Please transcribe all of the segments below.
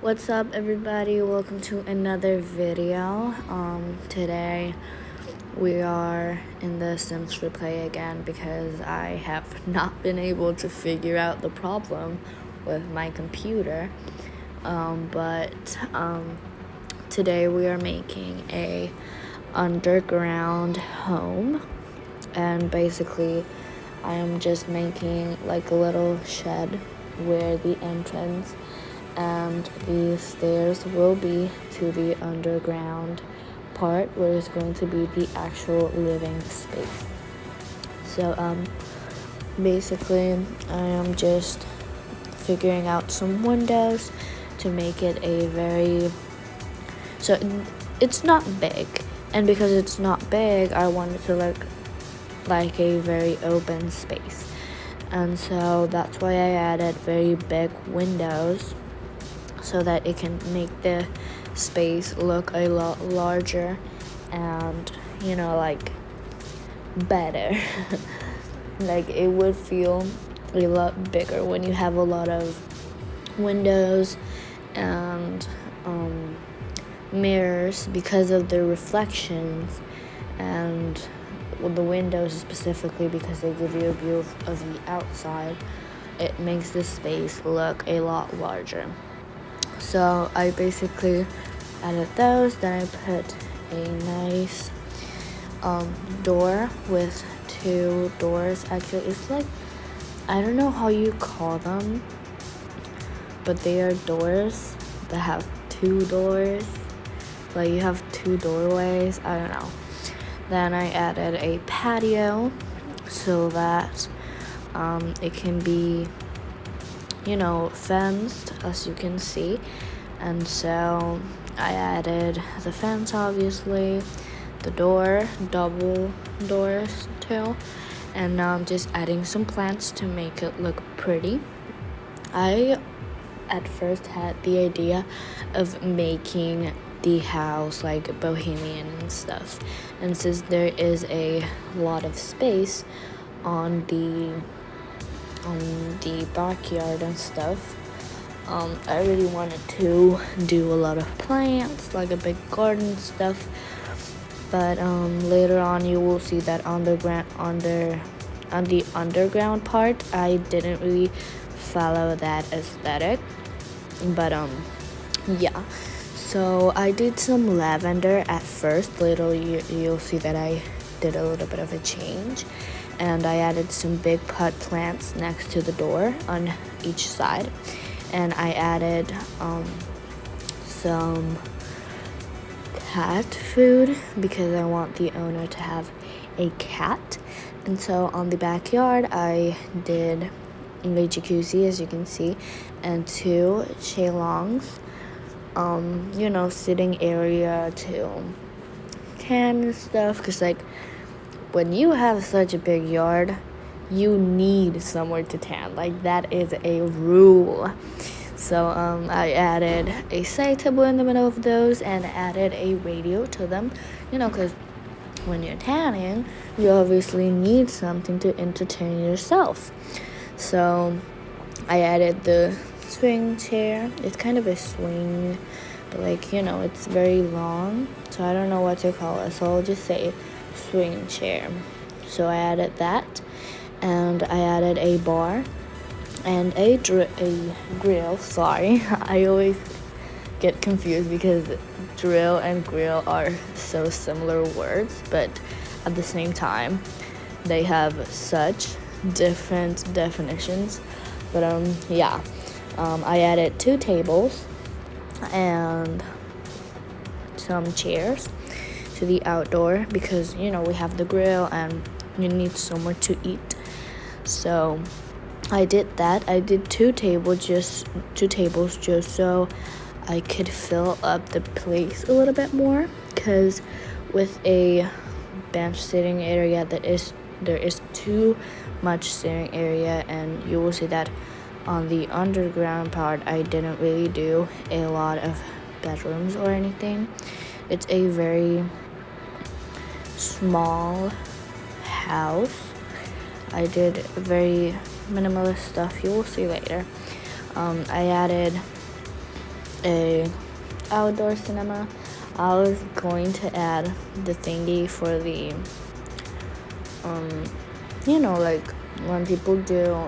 What's up, everybody? Welcome to another video. Today we are in the Sims FreePlay again because I have not been able to figure out the problem with my computer. But today we are making a underground home, and basically I am just making like a little shed where the entrance and the stairs will be to the underground part where it's going to be the actual living space. So basically I am just figuring out some windows to make it a very, so it's not big, and because it's not big I want it to look like a very open space, and so that's why I added very big windows so that it can make the space look a lot larger and, like better. Like it would feel a lot bigger when you have a lot of windows and mirrors because of the reflections, and the windows specifically because they give you a view of the outside. It makes the space look a lot larger. So I basically added those, then I put a nice door with two doors. Actually, it's like, I don't know how you call them, but they are doors that have two doors. Like you have two doorways, I don't know. Then I added a patio so that it can be fenced, as you can see. And so I added the fence, obviously, the door, double doors too, and now I'm just adding some plants to make it look pretty. I at first had the idea of making the house like bohemian and stuff, and since there is a lot of space on the backyard and stuff, I really wanted to do a lot of plants, like a big garden stuff. But later on you will see that on the underground part I didn't really follow that aesthetic. But yeah, so I did some lavender at first. Later you'll see that I did a little bit of a change, and I added some big pot plants next to the door on each side, and I added some cat food because I want the owner to have a cat. And so on the backyard I did a jacuzzi, as you can see, and two chailongs, sitting area to tan and stuff, because like when you have such a big yard you need somewhere to tan, like that is a rule. So I added a side table in the middle of those and added a radio to them, because when you're tanning you obviously need something to entertain yourself. So I added the swing chair. It's kind of a swing, but it's very long, so I don't know what to call it, so I'll just say swing chair. So I added that, and I added a bar and a grill. Sorry, I always get confused because drill and grill are so similar words, but at the same time they have such different definitions. But I added two tables and some chairs to the outdoor because we have the grill and you need somewhere to eat. So I did that. I did two tables just so I could fill up the place a little bit more, because with a bench sitting area there is too much sitting area, and you will see that on the underground part I didn't really do a lot of bedrooms or anything. It's a very small house. I did very minimalist stuff, you will see later. I added a outdoor cinema. I was going to add the thingy for the like when people do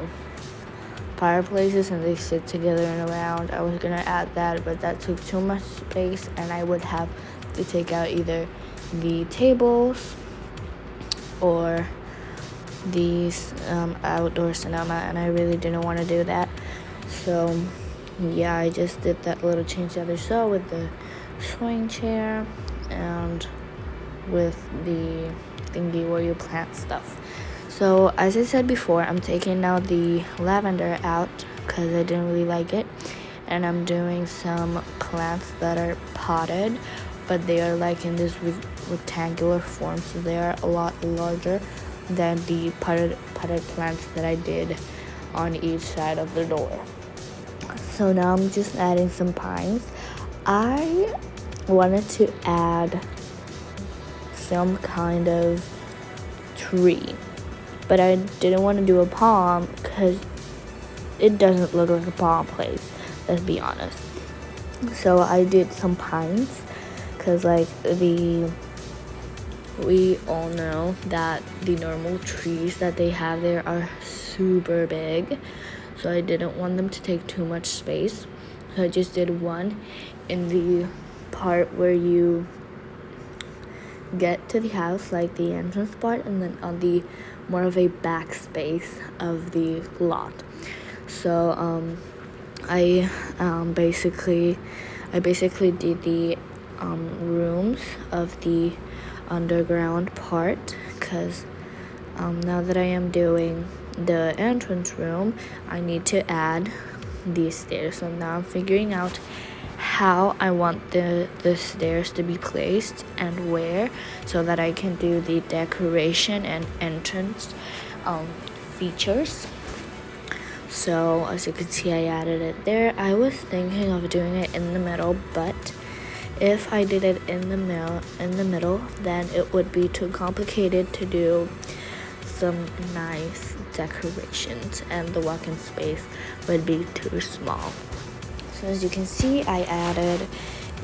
fireplaces and they sit together in a round. I was gonna add that, but that took too much space, and I would have to take out either the tables or these outdoor cinema, and I really didn't want to do that. So yeah, I just did that little change that I saw with the swing chair and with the thingy where you plant stuff. So as I said before, I'm taking out the lavender out because I didn't really like it, and I'm doing some plants that are potted, but they are like in this rectangular form, so they are a lot larger than the potted plants that I did on each side of the door. So now I'm just adding some pines. I wanted to add some kind of tree, but I didn't want to do a palm because it doesn't look like a palm place, let's be honest. So I did some pines because we all know that the normal trees that they have there are super big, so I didn't want them to take too much space. So I just did one in the part where you get to the house, like the entrance part, and then on the more of a back space of the lot. So I basically did the rooms of the underground part, because now that I am doing the entrance room, I need to add these stairs. So now I'm figuring out how I want the stairs to be placed and where, so that I can do the decoration and entrance features. So as you can see, I added it there. I was thinking of doing it in the middle, but if I did it in the middle, then it would be too complicated to do some nice decorations, and the walk-in space would be too small. So as you can see, I added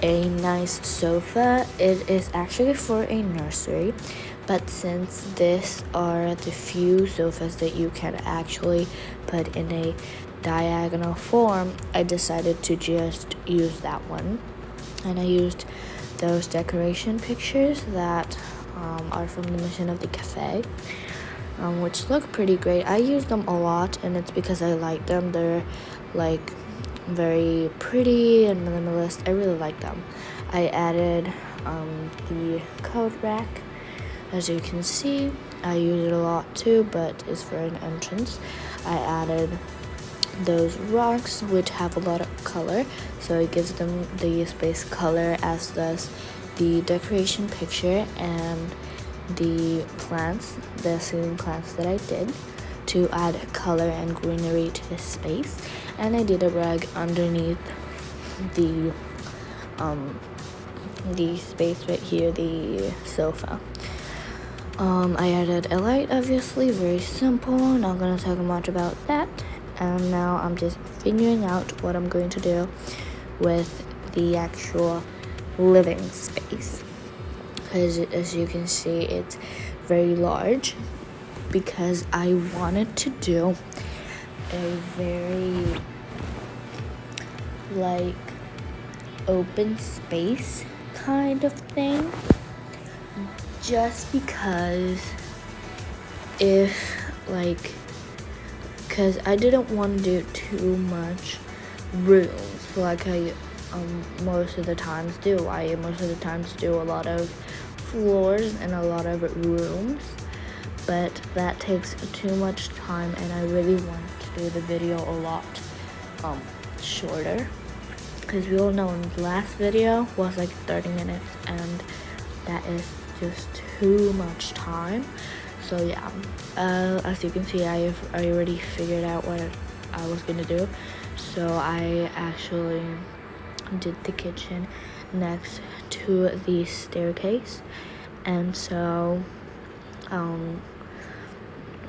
a nice sofa. It is actually for a nursery, but since these are the few sofas that you can actually put in a diagonal form, I decided to just use that one. And I used those decoration pictures that are from the Mission of the Cafe, which look pretty great. I use them a lot, and it's because I like them. They're like very pretty and minimalist. I really like them. I added the coat rack. As you can see, I use it a lot too, but it's for an entrance. I added those rocks, which have a lot of color, so it gives them the space color, as does the decoration picture and the plants, the ceiling plants that I did, to add color and greenery to this space. And I did a rug underneath the space right here, the sofa. I added a light, obviously, very simple, not gonna talk much about that. And now I'm just figuring out what I'm going to do with the actual living space, as you can see, it's very large, because I wanted to do a very like open space kind of thing, just because because I didn't want to do too much rooms like I most of the times do. I most of the times do a lot of floors and a lot of rooms, but that takes too much time, and I really want to do the video a lot shorter, because we all know the last video was like 30 minutes, and that is just too much time. So yeah, as you can see, I already figured out what I was gonna do. So I actually did the kitchen next to the staircase, and so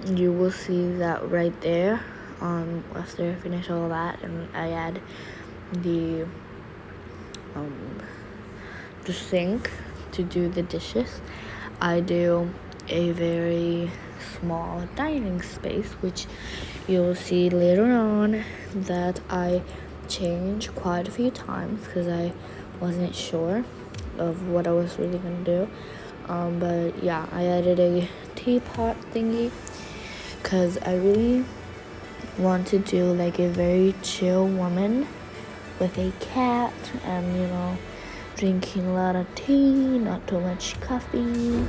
you will see that right there after I finish all that, and I add the the sink to do the dishes. I do a very small dining space, which you'll see later on that I changed quite a few times because I wasn't sure of what I was really gonna do. But yeah, I added a teapot thingy because I really want to do like a very chill woman with a cat and drinking a lot of tea, not too much coffee,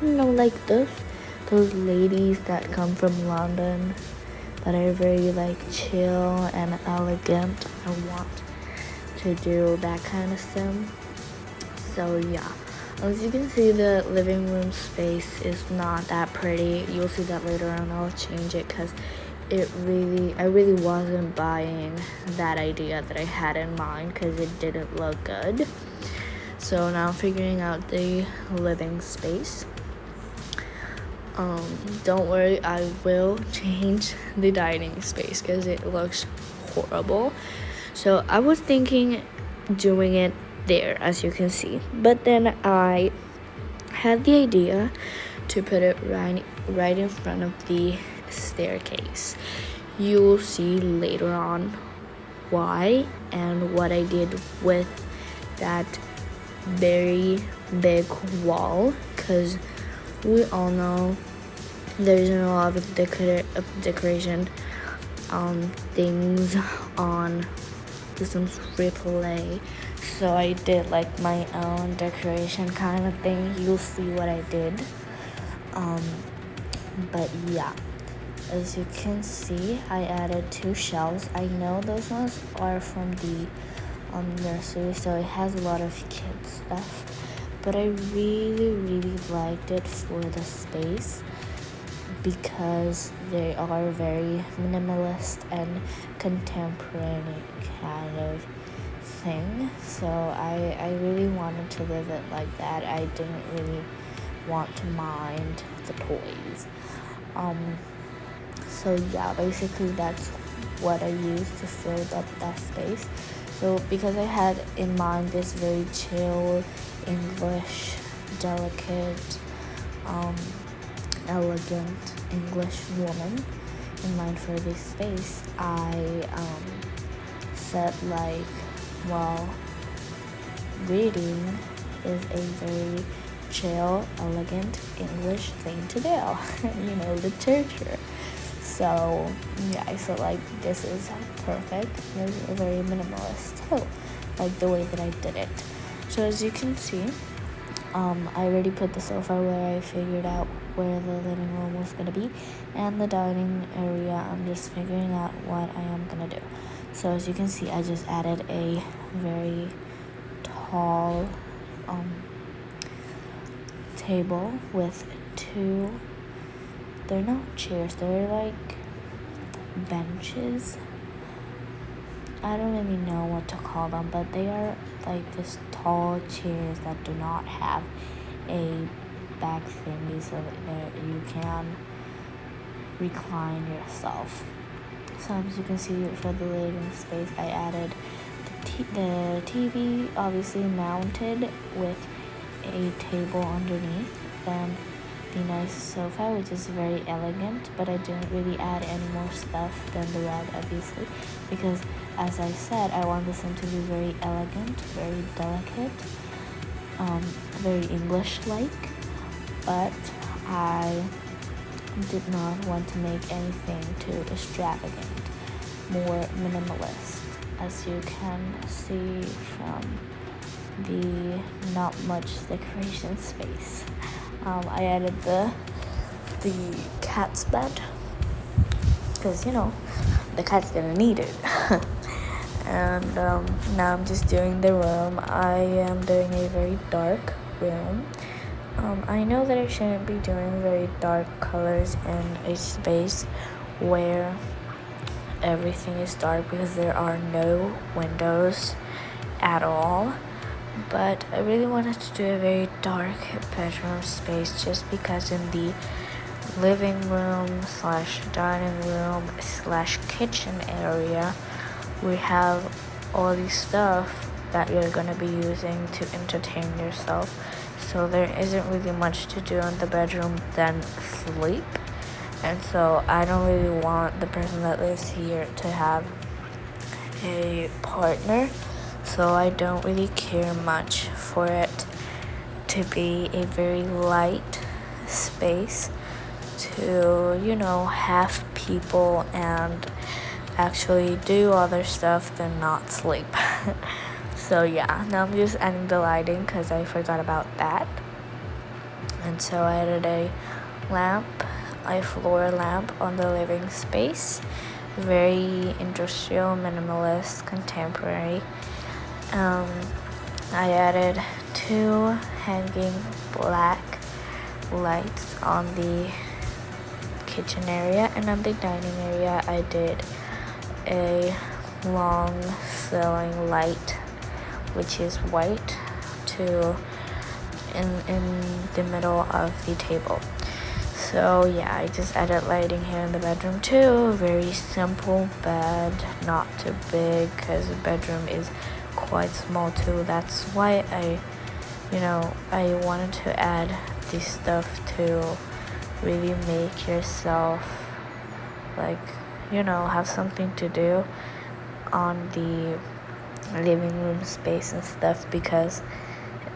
like those ladies that come from London that are very like chill and elegant. I want to do that kind of stuff. So yeah, as you can see, the living room space is not that pretty. You'll see that later on. I'll change it because I really wasn't buying that idea that I had in mind because it didn't look good. So now I'm figuring out the living space. Don't worry, I will change the dining space because it looks horrible. So I was thinking doing it there, as you can see, but then I had the idea to put it right in front of the staircase. You'll see later on why and what I did with that very big wall, because we all know there isn't a lot of decoration things on the Sims FreePlay, so I did like my own decoration kind of thing. You'll see what I did. But yeah, as you can see, I added 2 shelves. I know those ones are from the nursery, so it has a lot of kids stuff, but I really liked it for the space because they are very minimalist and contemporary kind of thing. So I really wanted to live it like that. I didn't really want to mind the toys. So yeah, basically that's what I used to fill up that space. So because I had in mind this very chill, English, delicate, elegant English woman in mind for this space, I said like, well, reading is a very chill, elegant English thing to do. Literature. So yeah, I felt like this is perfect. It's very minimalist too, like the way that I did it. So as you can see, I already put the sofa where I figured out where the living room was gonna be, and the dining area I'm just figuring out what I am gonna do. So as you can see, I just added a very tall table with 2, they're not chairs, they're like benches. I don't really know what to call them, but they are like this tall chairs that do not have a back thingy so that you can recline yourself. So as you can see, for the living space, I added the TV obviously mounted with a table underneath, then the nice sofa, which is very elegant, but I didn't really add any more stuff than the rug, obviously, because as I said, I want this one to be very elegant, very delicate, very English-like, but I did not want to make anything too extravagant, more minimalist, as you can see from the not much decoration space. I added the cat's bed because the cat's gonna need it. And now I'm just doing the room. I am doing a very dark room. I know that I shouldn't be doing very dark colors in a space where everything is dark because there are no windows at all, but I really wanted to do a very dark bedroom space just because in the living room / dining room / kitchen area we have all these stuff that you're gonna be using to entertain yourself. So there isn't really much to do in the bedroom than sleep. And so I don't really want the person that lives here to have a partner. So I don't really care much for it to be a very light space to, have people and actually do other stuff than not sleep. So yeah, now I'm just adding the lighting because I forgot about that. And so I added a floor lamp on the living space. Very industrial, minimalist, contemporary. I added 2 hanging black lights on the kitchen area, and on the dining area I did a long ceiling light which is white in the middle of the table. So yeah, I just added lighting here in the bedroom too. Very simple bed, not too big because the bedroom is quite small too. That's why I wanted to add this stuff to really make yourself have something to do on the living room space and stuff, because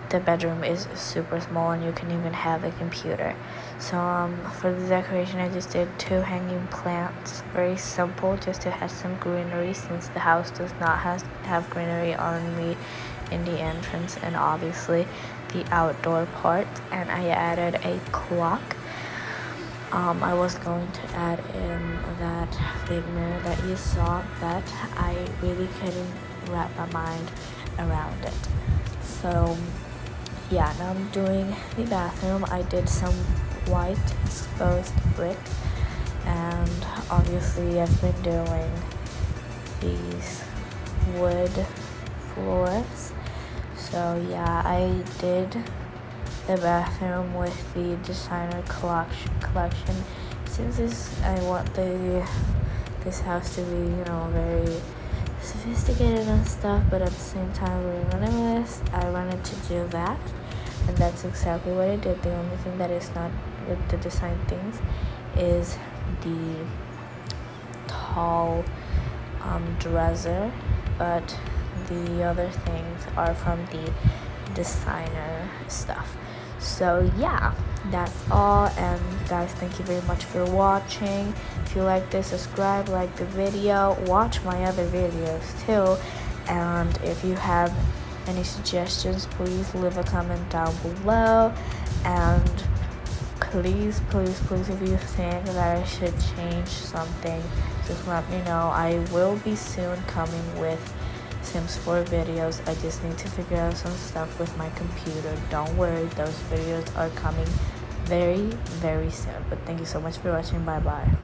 the bedroom is super small and you can even have a computer. So for the decoration, I just did 2 hanging plants. Very simple, just to have some greenery, since the house does not have greenery only in the entrance and obviously the outdoor part. And I added a clock. I was going to add in that big mirror that you saw, but I really couldn't wrap my mind around it. So yeah, now I'm doing the bathroom. I did some white exposed brick, and obviously I've been doing these wood floors. So yeah, I did the bathroom with the designer collection. Since I want this house to be very sophisticated and stuff, but at the same time very minimalist, I wanted to do that, and that's exactly what I did. The only thing that is not with the design things is the tall dresser, but the other things are from the designer stuff. So yeah, that's all, and guys, thank you very much for watching. If you like this, subscribe, like the video, watch my other videos too, and if you have any suggestions, please leave a comment down below. And please, if you think that I should change something, just let me know. I will be soon coming with Sims 4 videos. I just need to figure out some stuff with my computer. Don't worry, those videos are coming very, very soon. But thank you so much for watching. Bye bye.